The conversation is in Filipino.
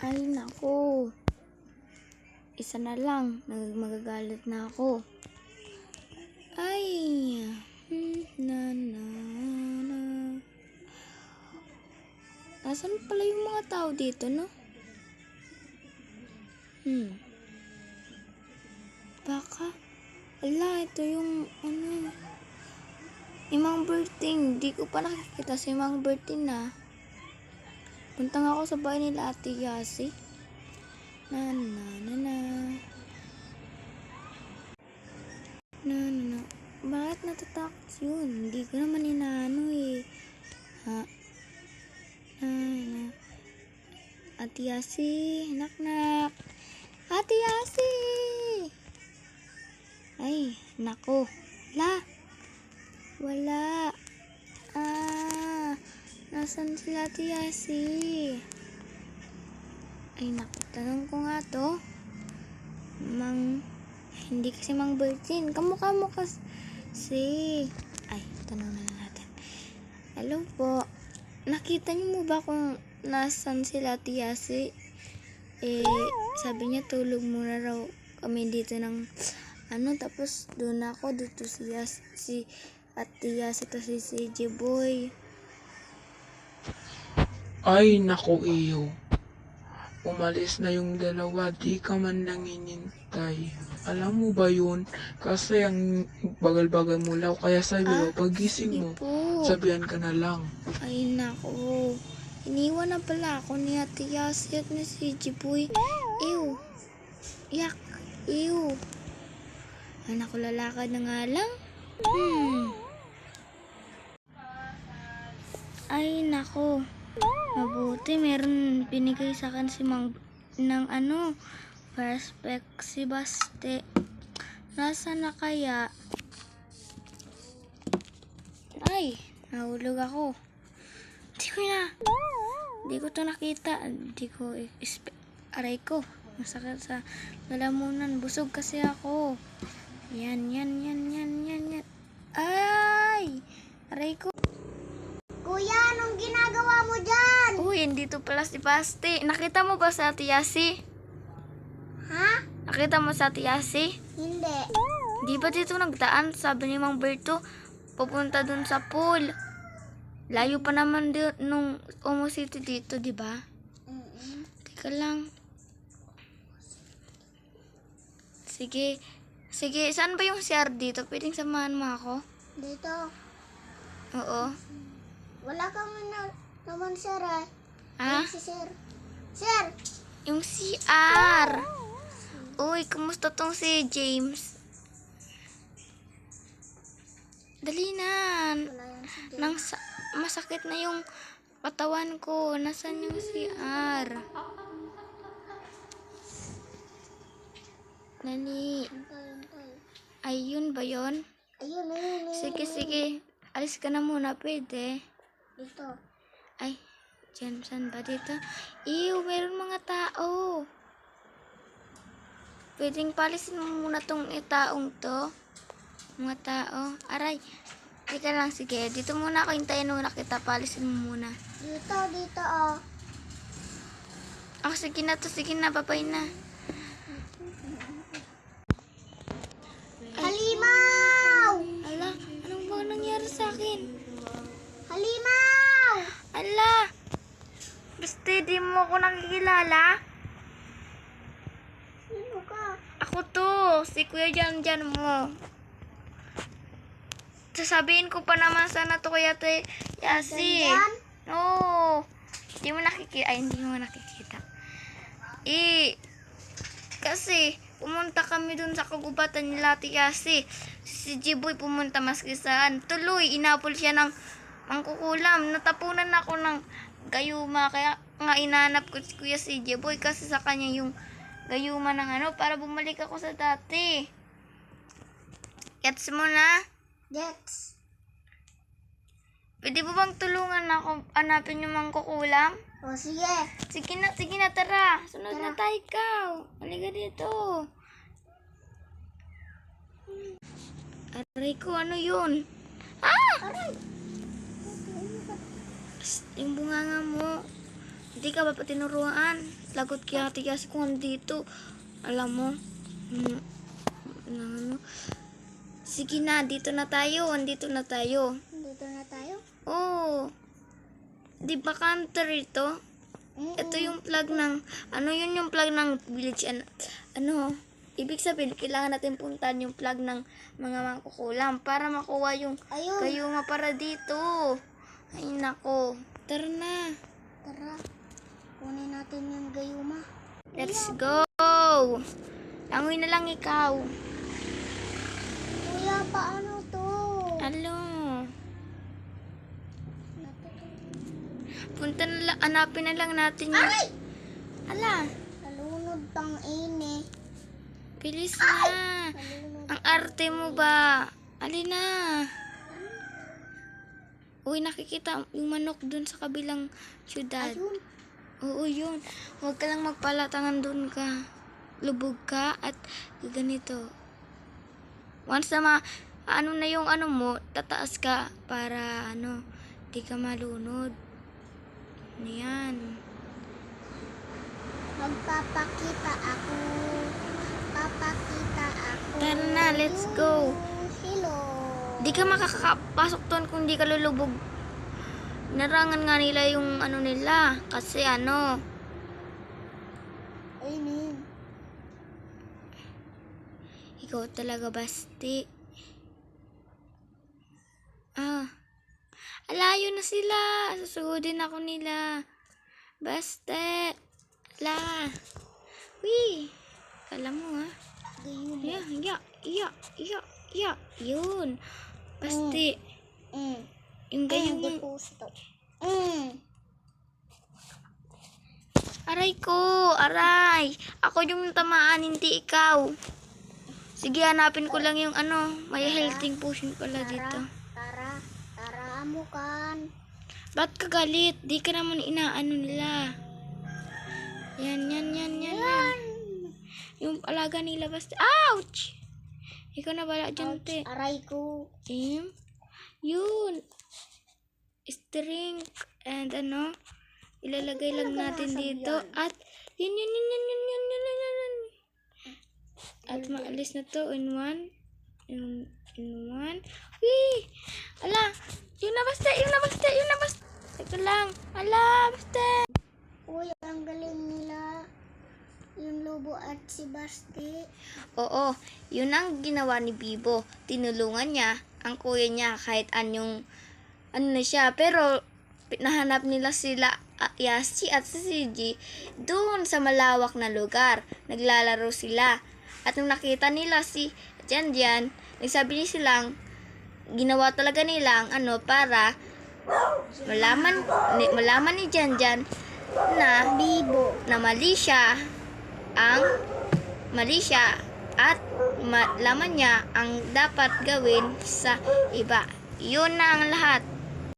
Ay, naku. Isa na lang. Magagalit na ako. Ay. Na. Nasaan pala yung mga tao dito, no? Baka. Ala, ito yung, Mang Berting. Di ko pa nakikita si Mang Berting na. Punta nga ako sa bahay nila Ate Yasi. Na. Bakit natatakot yun? Hindi ko naman inaano eh. Ha? Ate Yasi. Nak. Ate Yasi! Ay, nako. Wala. Nasaan sila Ate Yasi? Ay, naku. Tanong ko nga to. Hindi kasi Mang Bertin. Kamukha mo kasi. Ay, tanong na lang natin. Hello po. Nakita niyo mo ba kung nasaan sila Ate Yasi? Sabi niya tulog muna raw kami dito ng tapos doon ako dito si Ate Yasi to si CJ Boy. Ay, naku iyo. Umalis na yung dalawa, di ka man lang inintay. Alam mo ba yun? Kasi ang bagal-bagal mo lang, kaya sabi ko, pagising mo, sabihan ka na lang. Ay, naku. Iniwan na pala ako ni Ate Yasi at ni CJ Boy. Ew. Yak. Ew. Ay, naku, lalakad na nga lang. Ay, naku. Mabuti, meron binigay sa akin si Mang ng perspect si Baste. Nasaan na kaya? Ay, nahulog ako. Hindi ko to nakita. Aray ko. Masakit sa lalamunan. Busog kasi ako. Yan. Ay! Aray ko. Kuya, anong ginagawa mo dyan? Uy, dito pala si Basti. Nakita mo ba sa Ate Yasi? Ha? Nakita mo sa Ate Yasi? Hindi. Di ba dito nagdaan? Sabi ni Mang Berto, pupunta dun sa pool. Layo pa naman nung Omo City dito, di ba? Teka lang. Sige, saan ba yung CR dito? Pwedeng samahan mo ako? Dito. Oo. Wala kang naman, sir, eh. Ha? Si sir. Sir! Yung CR. Uy, kumusta tong si James? Dali na. Wala yan si James. Masakit na yung katawan ko. Nasaan yung CR? Dali. Ayun ba yun? Ayun. Sige. Alis ka na muna, pwede. Dito. Ay, dyan, saan ba dito? Ew, meron mga tao. Pwedeng palisin mo muna tong taong to. Mga tao. Aray. Teka lang, sige. Dito muna ako, hintayin muna kita. Palisin mo muna. Dito, oh. Sige na, babay na. Halimaw! Ala, anong ba nangyari sa akin? Halimaw! Ala! Basta di mo ako nakikilala? Sino ka? Ako to, si Kuya Jan mo. Sasabihin ko pa naman sana to kaya Ate Yasi. Jan? No. Hindi mo nakikita. Kasi pumunta kami dun sa kagubatan ni Ate Yasi. Si Jiboy pumunta maski saan. Tuloy, inapol siya ng mangkukulam. Natapunan ako ng gayuma. Kaya nga inanap ko si Kuya si Jiboy kasi sa kanya yung gayuma ng para bumalik ako sa dati. Gets mo na? Dex. Pwede mo bang tulungan ako hanapin yung mangkukulam? O, sige. Sige na, tara. Sunod na tayo, ikaw. Halika dito. Aray ko, ano yun? Aray! Yung bunganga mo. Hindi ka ba pa tinuruan? Lagot kaya tigas ko dito. Alam mo, ano, sige na, andito na tayo. Dito na tayo. Oh, di ba counter ito? Ito yung plug ng, yun yung plug ng village, ibig sabihin, kailangan natin puntahan yung plug ng mga mangkukulam para makuha yung Ayun. gayuma para dito. Ay, nako. Tara na. Tara. Kunin natin yung gayuma. Let's go. Langoy na lang ikaw. Kuya, paano to? Alo. Punta na lang, hanapin na lang natin yung... Ay! Ala, Nalunod pang ini. bilis na. Nalunod. Ang arte mo ba? Alina. Uy, nakikita yung manok dun sa kabilang syudad. Ayun. Oo, yun. Huwag ka lang magpalatangan dun ka. Lubog ka at ganito. Once na na yung mo, tataas ka para di ka malunod. Yan. Magpapakita ako. Papakita ako. Tara na, let's go. Hello. Di ka makakapasok doon kung di ka lulubog. Narangan nga nila yung nila. Kasi Ayun. ikaw talaga basti. Alayo na sila. Susugudin ako nila. Baste. Ala. Wee. Kala mo Gayuma. Yun. Basti. Yung gayong... Deposito. Aray ko. Aray. Ako yung tamaan, hindi ikaw. Sige, hanapin ko lang yung may healthing potion pala dito. Tara, amukan. Ba't ka galit? Di ka naman inaano nila. Yan. Yung alaga nila basta. Ouch! Ikaw na bala dyan, te. Aray ko. Yun. String. And ilalagay lang natin dito. At, yun. At maalis na to in one. In one. Wee! Ala! Yun na basta. Teka lang. Ala! Basta! Uy, ang galing nila. Yung Lobo at si Basti. Oo, yun ang ginawa ni Bibo. Tinulungan niya ang kuya niya kahit anyong na siya. Pero nahanap nila sila Yasi at si CG doon sa malawak na lugar. Naglalaro sila. At nung nakita nila si Janjan, nagsabi silang ginawa talaga nilang para malaman ni Janjan na Bibo. na mali siya at malaman niya ang dapat gawin sa iba. Yun na ang lahat.